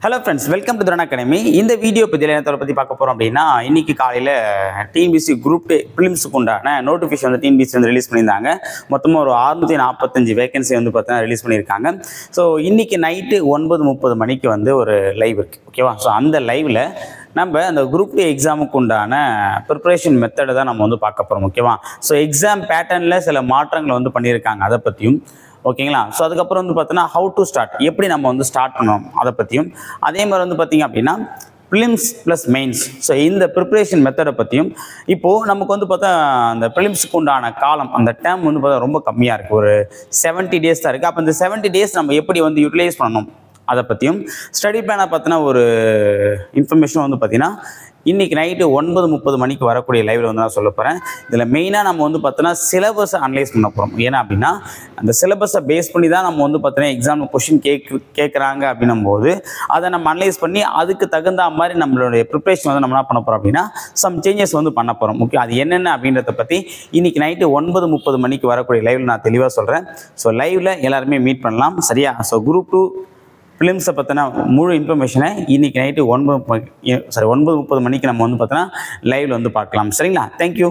Hello friends, welcome to Dharana Academy. இந்த video பத்தி பார்க்க போறோம் அப்படின்னா இன்னைக்கு காலையில TNPSC Group A prelims உண்டான நோட்டிஃபிகேஷன் வந்து TNPSC வந்து ரிலீஸ் பண்ணியிருந்தாங்க. மொத்தமா ஒரு 645 வேகன்சி வந்து பார்த்தீங்கன்னா ரிலீஸ் பண்ணியிருக்காங்க. ஸோ இன்னைக்கு நைட்டு 9:30 மணிக்கு வந்து ஒரு லைவ் இருக்கு, ஓகேவா? ஸோ அந்த லைவ்ல நம்ம அந்த குரூப் டே எக்ஸாமுக்கு உண்டான ப்ரிப்பரேஷன் மெத்தடை தான் நம்ம வந்து பார்க்க போகிறோம், ஓகேவா? ஸோ எக்ஸாம் பேட்டர்னில் சில மாற்றங்களை வந்து பண்ணியிருக்காங்க, அதை பற்றியும் ஓகேங்களா. ஸோ அதுக்கப்புறம் வந்து பார்த்தீங்கன்னா ஹவு டு ஸ்டார்ட், எப்படி நம்ம வந்து ஸ்டார்ட் பண்ணணும் அதை பற்றியும், அதே மாதிரி வந்து பார்த்தீங்க அப்படின்னா ப்ரிலிம்ஸ் ப்ளஸ் மெயின்ஸ், ஸோ இந்த ப்ரிப்பரேஷன் மெத்தடை பற்றியும். இப்போது நமக்கு வந்து பார்த்தா அந்த ப்ரிலிம்ஸுக்கு உண்டான காலம், அந்த டேம் வந்து பார்த்தா ரொம்ப கம்மியாக இருக்குது, ஒரு 70 டேஸ் தான் இருக்குது. அப்போ இந்த 70 டேஸ் நம்ம எப்படி வந்து யூட்டிலைஸ் பண்ணணும் அதை பற்றியும், ஸ்டடி பிளானை பற்றின ஒரு இன்ஃபர்மேஷன் வந்து பார்த்திங்கன்னா இன்றைக்கி நைட்டு 9:30 மணிக்கு வரக்கூடிய லைவில் வந்து நான் சொல்ல போகிறேன். இதில் மெயினாக நம்ம வந்து பார்த்தோன்னா சிலபஸை அனலைஸ் பண்ண போகிறோம். ஏன்னா அப்படின்னா அந்த சிலபஸை பேஸ் பண்ணி தான் நம்ம வந்து பார்த்தீங்கன்னா எக்ஸாம் கொஷின் கேட்குறாங்க அப்படின்னும் போது அதை நம்ம அனலைஸ் பண்ணி அதுக்கு தகுந்த மாதிரி நம்மளுடைய ப்ரிப்ரேஷன் வந்து நம்ம என்ன பண்ண போகிறோம் அப்படின்னா சம் சேஞ்சஸ் வந்து பண்ண போகிறோம். ஓகே, அது என்னென்ன அப்படின்றத பற்றி இன்றைக்கி நைட்டு 9:30 மணிக்கு வரக்கூடிய லைவில் நான் தெளிவாக சொல்கிறேன். ஸோ லைவில் எல்லாருமே மீட் பண்ணலாம், சரியா? ஸோ குரூப் 2 ஃபிலிம்ஸை பற்றின முழு இன்ஃபர்மேஷனை இன்றைக்கி நைட்டு 9:30 மணிக்கு நம்ம வந்து பார்த்தோன்னா லைவில் வந்து பார்க்கலாம், சரிங்களா? தேங்க்யூ.